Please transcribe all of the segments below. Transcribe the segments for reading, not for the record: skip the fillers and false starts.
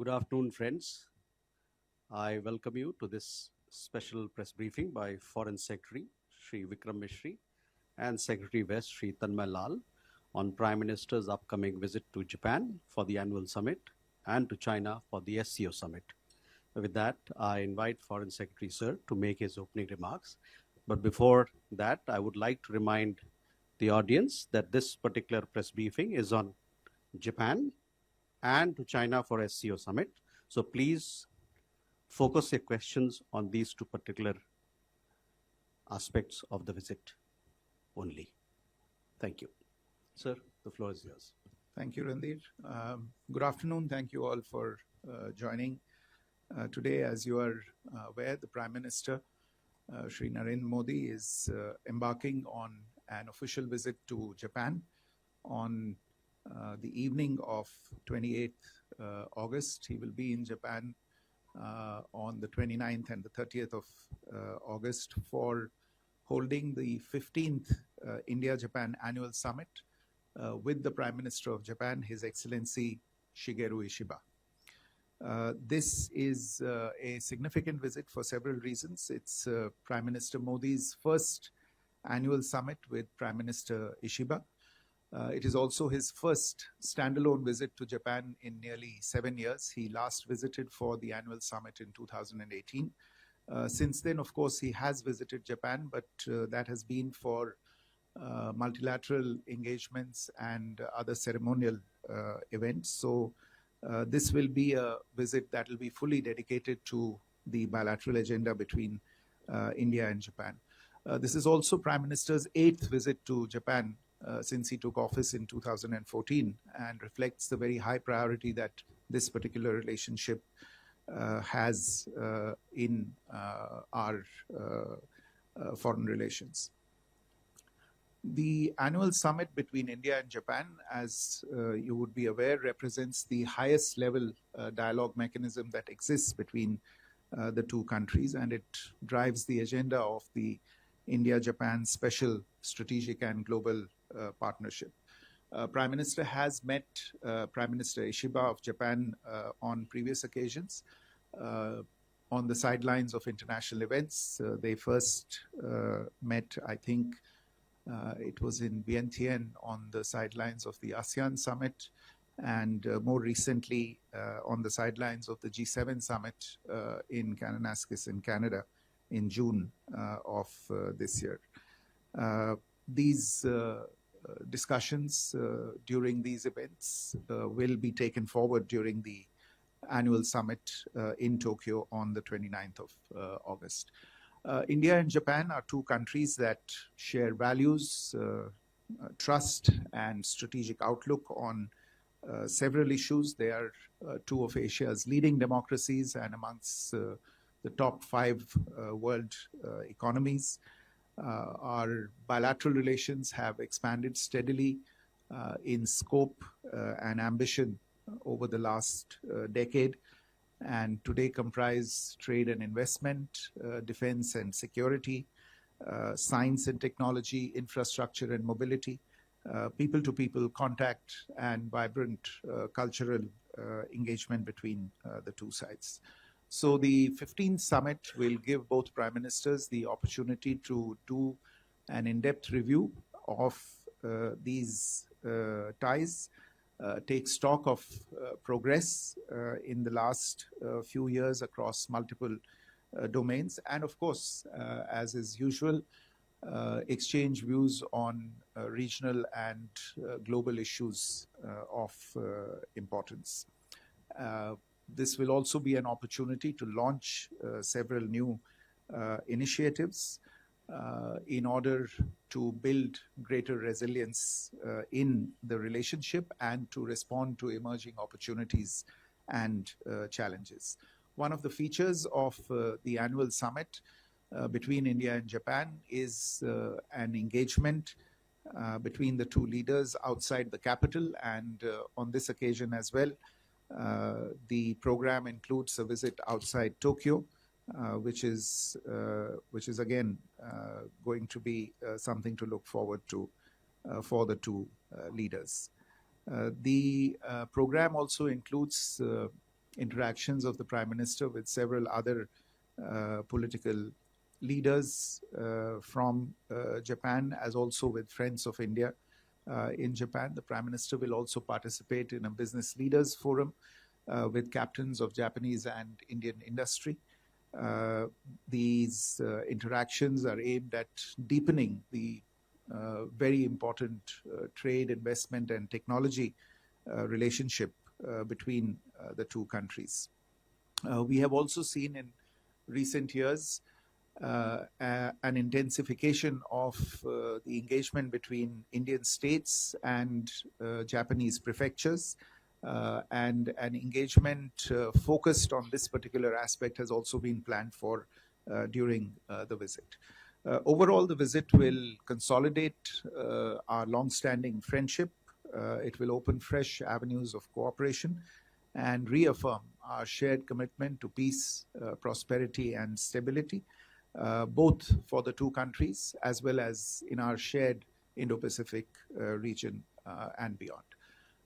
Good afternoon, friends. I welcome you to this special press briefing by Foreign Secretary Shri Vikram Misri and Secretary West Shri Tanmay on Prime Minister's upcoming visit to Japan for the annual summit and to China for the SCO Summit. With that, I invite Foreign Secretary Sir to make his opening remarks. But before that, I would like to remind the audience that this particular press briefing is on Japan and to China for SCO Summit. So please focus your questions on these two particular aspects of the visit only. Thank you. Sir, the floor is yours. Thank you, Randhir. Good afternoon. Thank you all for joining. Today, as you are aware, the Prime Minister, Shri Narendra Modi, is embarking on an official visit to Japan on the evening of 28th August. He will be in Japan on the 29th and the 30th of August for holding the 15th India-Japan Annual Summit with the Prime Minister of Japan, His Excellency Shigeru Ishiba. This is a significant visit for several reasons. It's Prime Minister Modi's first annual summit with Prime Minister Ishiba. It is also his first standalone visit to Japan in nearly 7 years. He last visited for the annual summit in 2018. Since then, of course, he has visited Japan, but that has been for multilateral engagements and other ceremonial events. So this will be a visit that will be fully dedicated to the bilateral agenda between India and Japan. This is also Prime Minister's 8th visit to Japan since he took office in 2014 and reflects the very high priority that this particular relationship has in our foreign relations. The annual summit between India and Japan, as you would be aware, represents the highest level dialogue mechanism that exists between the two countries, and it drives the agenda of the India-Japan Special Strategic and Global Partnership. Prime Minister has met Prime Minister Ishiba of Japan on previous occasions on the sidelines of international events. They first met, I think, it was in Vientiane on the sidelines of the ASEAN Summit, and more recently on the sidelines of the G7 Summit in Kananaskis in Canada in June of this year. These discussions during these events will be taken forward during the annual summit in Tokyo on the 29th of August. India and Japan are two countries that share values, trust, and strategic outlook on several issues. They are two of Asia's leading democracies and amongst the top 5 world economies. Our bilateral relations have expanded steadily in scope and ambition over the last decade, and today comprise trade and investment, defense and security, science and technology, infrastructure and mobility, people-to-people contact, and vibrant cultural engagement between the two sides. So the 15th summit will give both prime ministers the opportunity to do an in-depth review of these ties, take stock of progress in the last few years across multiple domains, and of course, as is usual, exchange views on regional and global issues of importance. This will also be an opportunity to launch several new initiatives in order to build greater resilience in the relationship and to respond to emerging opportunities and challenges. One of the features of the annual summit between India and Japan is an engagement between the two leaders outside the capital, and on this occasion as well, the program includes a visit outside Tokyo, which is again going to be something to look forward to for the two leaders. The program also includes interactions of the Prime Minister with several other political leaders from Japan, as also with friends of India in Japan. The Prime Minister will also participate in a business leaders forum with captains of Japanese and Indian industry. These interactions are aimed at deepening the very important trade, investment, and technology relationship between the two countries. We have also seen in recent years an intensification of the engagement between Indian states and Japanese prefectures, and an engagement focused on this particular aspect has also been planned for during the visit. Overall, the visit will consolidate our long-standing friendship. It will open fresh avenues of cooperation and reaffirm our shared commitment to peace, prosperity, and stability, both for the two countries as well as in our shared Indo-Pacific region and beyond.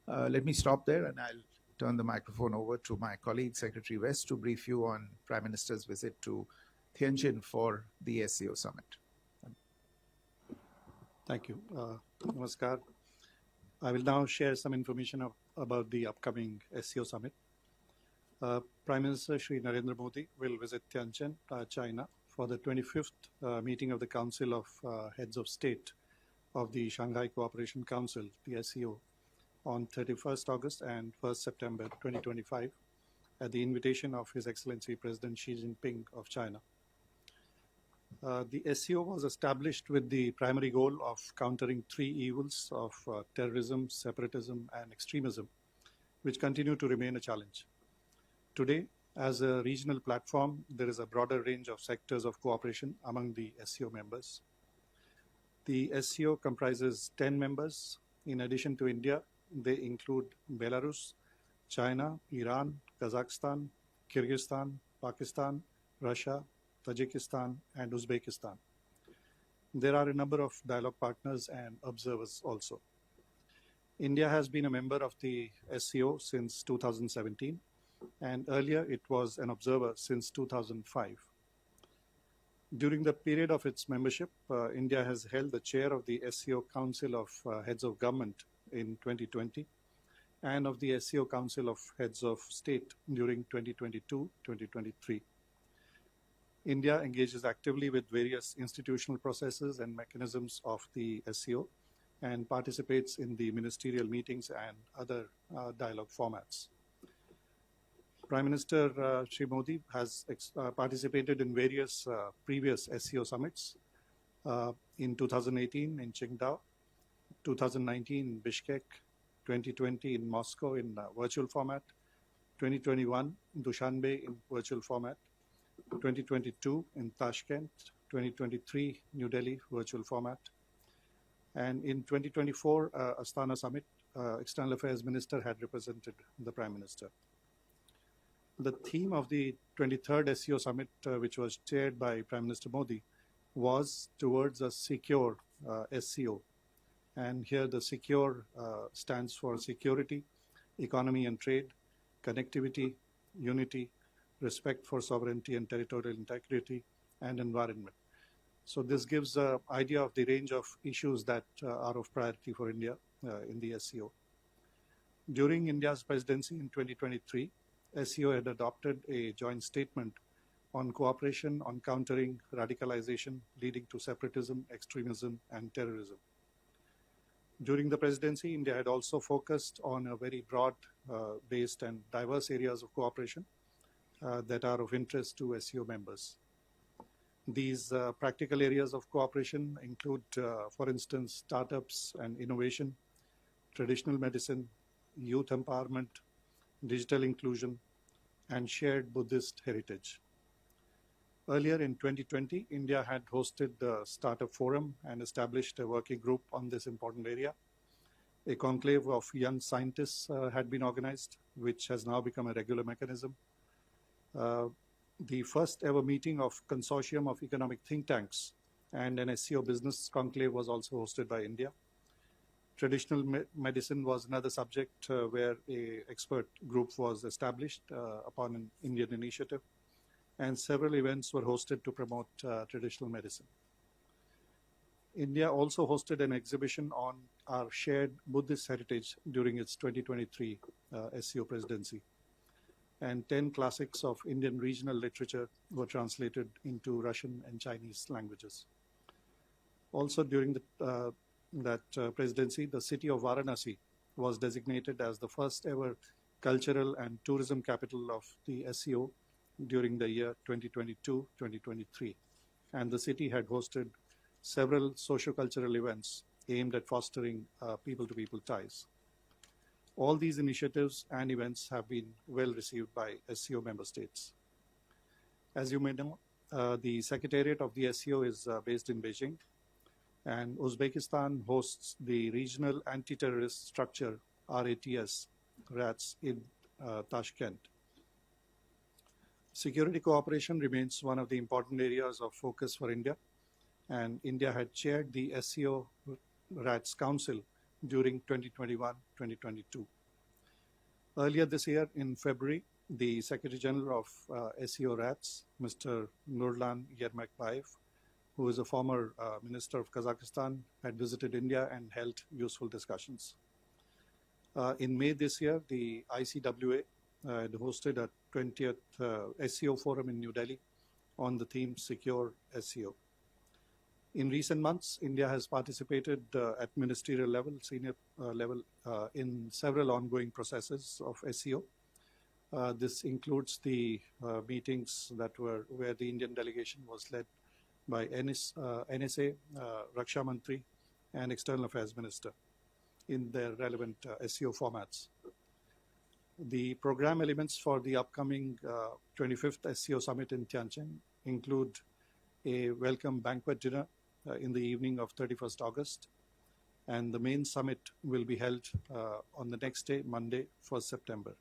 Let me stop there, and I'll turn the microphone over to my colleague, Secretary West, to brief you on Prime Minister's visit to Tianjin for the SCO Summit. Thank you. Namaskar. I will now share some information about the upcoming SCO Summit. Prime Minister Shri Narendra Modi will visit Tianjin, China, for the 25th meeting of the Council of Heads of State of the Shanghai Cooperation Council, the SCO, on 31st August and 1st September 2025 at the invitation of His Excellency President Xi Jinping of China. The SCO was established with the primary goal of countering three evils of terrorism, separatism, and extremism, which continue to remain a challenge. Today, as a regional platform, there is a broader range of sectors of cooperation among the SCO members. The SCO comprises 10 members. In addition to India, they include Belarus, China, Iran, Kazakhstan, Kyrgyzstan, Pakistan, Russia, Tajikistan, and Uzbekistan. There are a number of dialogue partners and observers also. India has been a member of the SCO since 2017, and earlier it was an observer since 2005. During the period of its membership, India has held the chair of the SCO Council of Heads of Government in 2020 and of the SCO Council of Heads of State during 2022-2023. India engages actively with various institutional processes and mechanisms of the SCO and participates in the ministerial meetings and other dialogue formats. Prime Minister Shri Modi has participated in various previous SCO summits in 2018 in Qingdao, 2019 in Bishkek, 2020 in Moscow in virtual format, 2021 in Dushanbe in virtual format, 2022 in Tashkent, 2023 New Delhi virtual format, and in 2024 Astana Summit, External Affairs Minister had represented the Prime Minister. The theme of the 23rd SCO Summit, which was chaired by Prime Minister Modi, was towards a secure SCO. And here the secure stands for security, economy and trade, connectivity, unity, respect for sovereignty and territorial integrity, and environment. So this gives an idea of the range of issues that are of priority for India in the SCO. During India's presidency in 2023, SCO had adopted a joint statement on cooperation on countering radicalization leading to separatism, extremism, and terrorism. During the presidency, India had also focused on a very broad-based and diverse areas of cooperation that are of interest to SCO members. These practical areas of cooperation include, for instance, startups and innovation, traditional medicine, youth empowerment, digital inclusion, and shared Buddhist heritage. Earlier in 2020, India had hosted the Startup Forum and established a working group on this important area. A conclave of young scientists had been organized, which has now become a regular mechanism. The first ever meeting of Consortium of Economic Think Tanks and an SCO business conclave was also hosted by India. Traditional medicine was another subject where a expert group was established upon an Indian initiative, and several events were hosted to promote traditional medicine. India also hosted an exhibition on our shared Buddhist heritage during its 2023 SCO presidency. And 10 classics of Indian regional literature were translated into Russian and Chinese languages. Also during that presidency, the city of Varanasi was designated as the first ever cultural and tourism capital of the SCO during the year 2022-2023. And the city had hosted several socio-cultural events aimed at fostering people-to-people ties. All these initiatives and events have been well received by SCO member states. As you may know, the Secretariat of the SCO is based in Beijing, and Uzbekistan hosts the Regional Anti-Terrorist Structure, RATS, in Tashkent. Security cooperation remains one of the important areas of focus for India, and India had chaired the SCO RATS Council during 2021-2022. Earlier this year, in February, the Secretary General of SCO RATS, Mr. Nurlan Yermakbayev, who is a former Minister of Kazakhstan, had visited India and held useful discussions. In May this year, the ICWA had hosted a 20th SCO forum in New Delhi on the theme Secure SCO. In recent months, India has participated at ministerial level, senior level, in several ongoing processes of SCO. This includes the meetings that were where the Indian delegation was led by NSA, Raksha Mantri, and External Affairs Minister in their relevant SCO formats. The program elements for the upcoming 25th SCO Summit in Tianjin include a welcome banquet dinner in the evening of 31st August, and the main summit will be held on the next day, Monday, 1st September.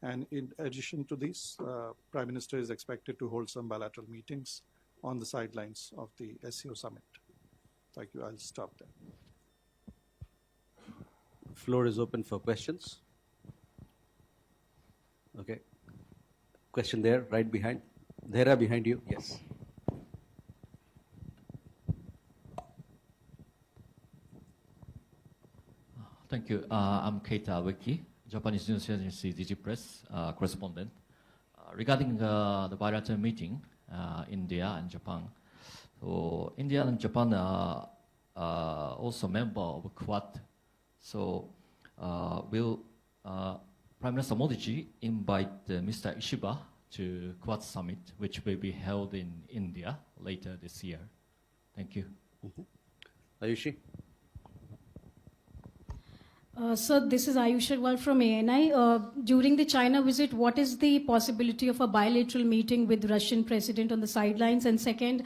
And in addition to this, Prime Minister is expected to hold some bilateral meetings on the sidelines of the SCO Summit. Thank you. I'll stop there. Floor is open for questions. Okay. Question there, right behind. Dhera behind you. Yes. Thank you. I'm Keita Weki, Japanese news agency ThePrint correspondent. Regarding the bilateral meeting, India and Japan. So India and Japan are also member of Quad. So will Prime Minister Modi invite Mr. Ishiba to Quad Summit, which will be held in India later this year? Thank you. Ayushi? Sir, this is Ayush Agarwal from ANI. During the China visit, what is the possibility of a bilateral meeting with Russian president on the sidelines? And second,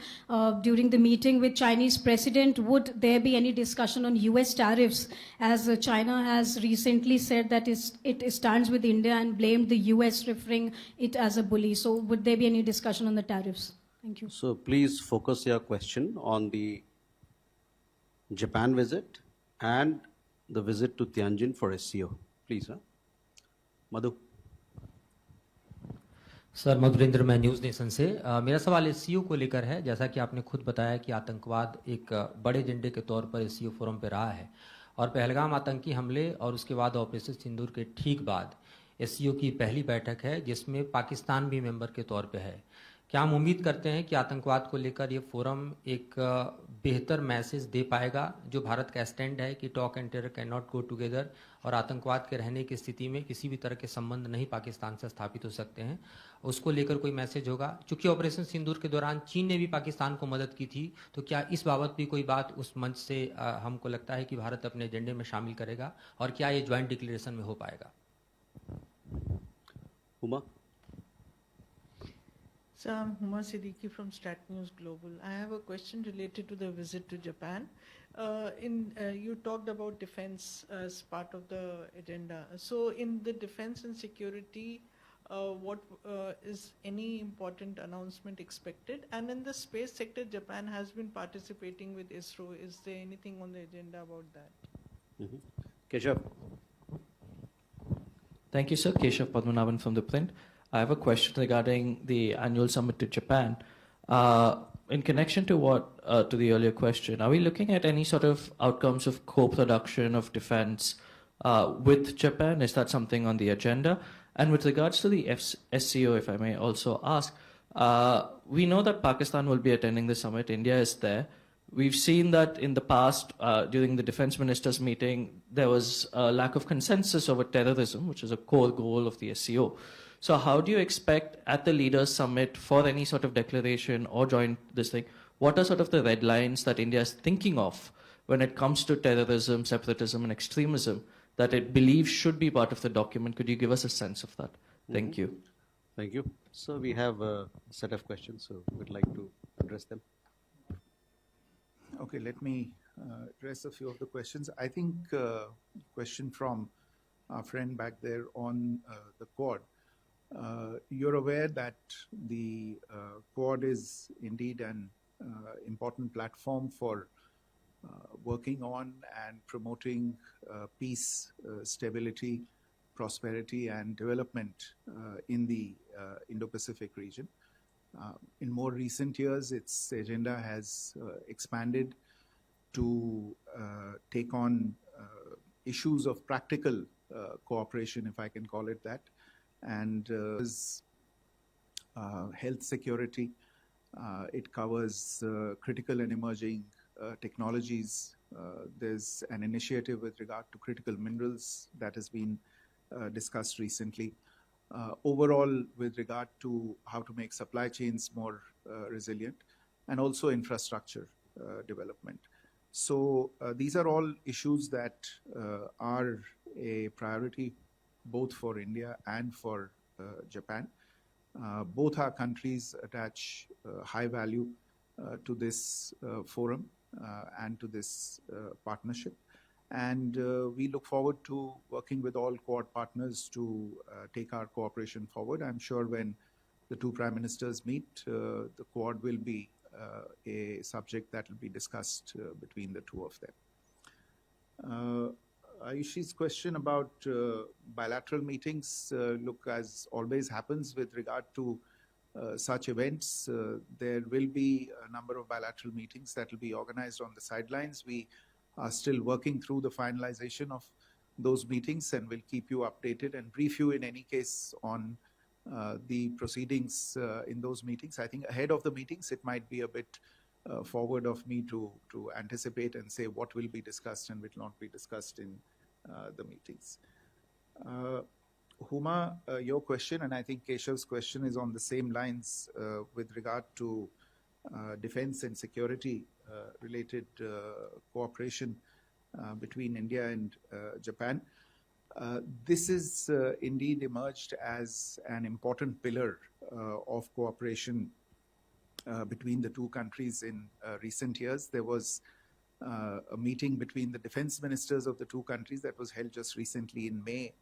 during the meeting with Chinese president, would there be any discussion on US tariffs, as China has recently said that it stands with India and blamed the US, referring it as a bully? So would there be any discussion on the tariffs? Thank you. So please focus your question on the Japan visit and the visit to Tianjin for SCO. Please, Madhu. Sir Madhurendra, मैं news nation से मेरा सवाल SCO को लेकर है। जैसा कि आपने खुद बताया कि आतंकवाद एक बड़े एजेंडे के तौर पर एससीओ फोरम पर रहा है, और पहलगाम आतंकी हमले और उसके बाद ऑपरेशन सिंदूर के ठीक बाद एससीओ की पहली बैठक है जिसमें पाकिस्तान भी मेंबर के तौर पे है। क्या हम उम्मीद करते हैं कि आतंकवाद को लेकर ये फोरम एक बेहतर मैसेज दे पाएगा, जो भारत का स्टैंड है कि talk and terror can not go together, और आतंकवाद के रहने की स्थिति में किसी भी तरह के संबंध नहीं पाकिस्तान से स्थापित हो सकते हैं, उसको लेकर कोई मैसेज होगा? चूंकि ऑपरेशन सिंदूर के दौरान चीन ने भी पाकिस्तान को मदद की थी, तो क्या इस बाबत भी कोई बात उस मंच से हमको लगता है कि भारत अपने एजेंडे में शामिल करेगा, और क्या ये ज्वाइंट डिक्लेरेशन में हो पाएगा? Uma? So I'm Huma Siddiqui from Stat News Global. I have a question related to the visit to Japan. You talked about defense as part of the agenda. So in the defense and security, what is any important announcement expected? And in the space sector, Japan has been participating with ISRO. Is there anything on the agenda about that? Keshav. Thank you, sir. Keshav Padmanabhan from ThePrint. I have a question regarding the annual summit to Japan. In connection to to the earlier question, are we looking at any sort of outcomes of co-production of defense with Japan? Is that something on the agenda? And with regards to the SCO, if I may also ask, we know that Pakistan will be attending the summit. India is there. We've seen that in the past, during the defense ministers' meeting, there was a lack of consensus over terrorism, which is a core goal of the SCO. So how do you expect at the leaders' summit for any sort of declaration or joint this thing, what are sort of the red lines that India is thinking of when it comes to terrorism, separatism, and extremism that it believes should be part of the document? Could you give us a sense of that? Thank you. Thank you. So we have a set of questions, so we'd like to address them. Okay, let me address a few of the questions. I think question from our friend back there on the Quad. You're aware that the Quad is indeed an important platform for working on and promoting peace, stability, prosperity, and development in the Indo-Pacific region. In more recent years, its agenda has expanded to take on issues of practical cooperation, if I can call it that, and health security. It covers critical and emerging technologies. There's an initiative with regard to critical minerals that has been discussed recently. Overall, with regard to how to make supply chains more resilient, and also infrastructure development. So these are all issues that are a priority both for India and for Japan. Both our countries attach high value to this forum and to this partnership. And we look forward to working with all Quad partners to take our cooperation forward. I'm sure when the two prime ministers meet, the Quad will be a subject that will be discussed between the two of them. Ayushi's question about bilateral meetings, look, as always happens with regard to such events, there will be a number of bilateral meetings that will be organized on the sidelines. We are still working through the finalization of those meetings, and we'll keep you updated and brief you in any case on the proceedings in those meetings. I think ahead of the meetings, it might be a bit forward of me to anticipate and say what will be discussed and will not be discussed in the meetings. Huma, your question, and I think Keshav's question is on the same lines with regard to defense and security related cooperation between India and Japan. This is indeed emerged as an important pillar of cooperation between the two countries in recent years. There was a meeting between the defense ministers of the two countries that was held just recently in May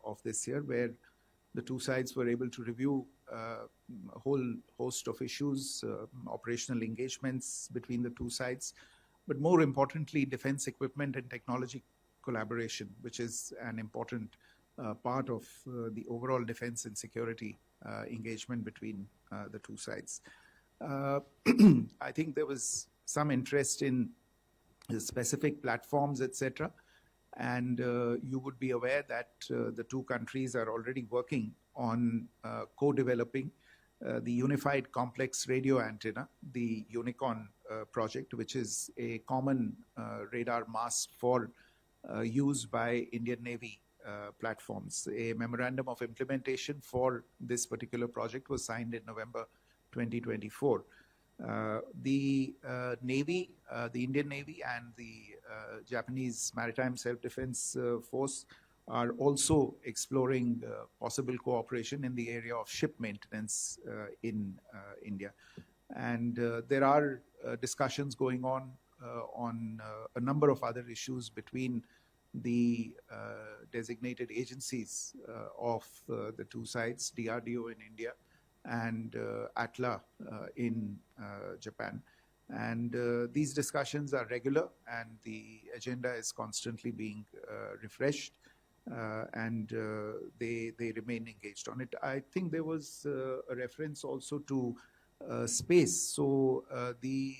of this year, where the two sides were able to review a whole host of issues, operational engagements between the two sides, but more importantly, defense equipment and technology collaboration, which is an important part of the overall defense and security engagement between the two sides. I think there was some interest in the specific platforms, etc. And you would be aware that the two countries are already working on co-developing the Unified Complex Radio Antenna, the UNICORN project, which is a common radar mast for use by Indian Navy platforms. A memorandum of implementation for this particular project was signed in November 2024. The Navy, the Indian Navy and the Japanese Maritime Self-Defense Force are also exploring possible cooperation in the area of ship maintenance in India. And there are discussions going on a number of other issues between the designated agencies of the two sides, DRDO in India and ATLA in Japan. And these discussions are regular, and the agenda is constantly being refreshed, and they remain engaged on it. I think there was a reference also to space. So the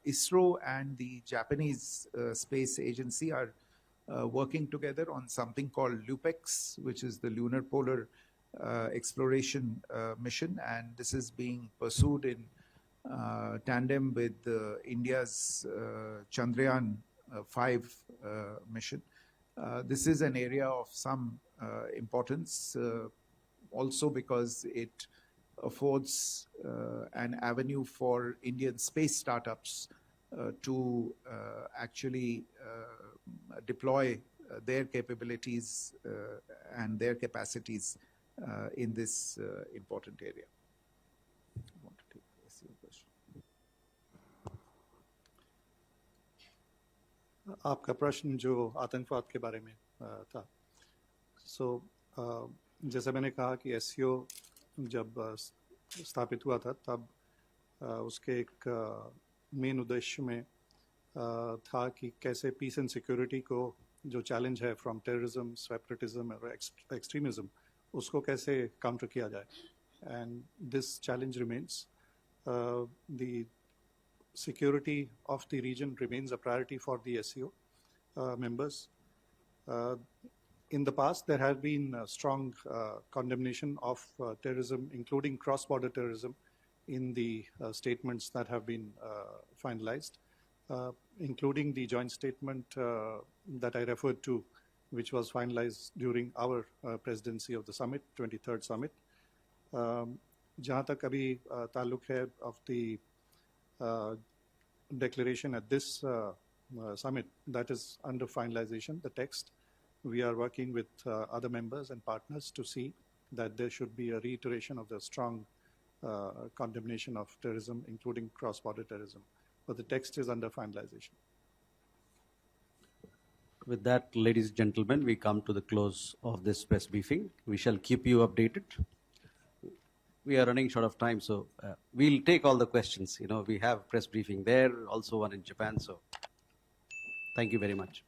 ISRO and the Japanese Space Agency are working together on something called LUPEX, which is the Lunar Polar Exploration Mission, and this is being pursued in tandem with India's Chandrayaan 5 mission. This is an area of some importance, also because it affords an avenue for Indian space startups to actually deploy their capabilities and their capacities in this important area. I want to take your question. आपका प्रश्न जो आतंकवाद के बारे में था, जैसा मैंने कहा कि SCO जब स्थापित हुआ था तब उसके एक मेन उद्देश्य में था कि कैसे पीस एंड सिक्योरिटी को जो चैलेंज है फ्रॉम टेररिज्म, सेपरेटिज्म और एक्सट्रीमिज्म, उसको कैसे काउंटर किया जाए. And this challenge remains. The security of the region remains a priority for the SCO members. In the past, there has been strong condemnation of terrorism, including cross-border terrorism, in the statements that have been finalized, including the joint statement that I referred to, which was finalized during our presidency of the summit, 23rd summit. जहाँ तक अभी ताल्लुक है of the declaration at this summit, that is under finalization, the text. We are working with other members and partners to see that there should be a reiteration of the strong condemnation of terrorism, including cross-border terrorism. But the text is under finalization. With that, ladies and gentlemen, we come to the close of this press briefing. We shall keep you updated. We are running short of time, so we'll take all the questions. You know, we have press briefing there, also one in Japan. So thank you very much.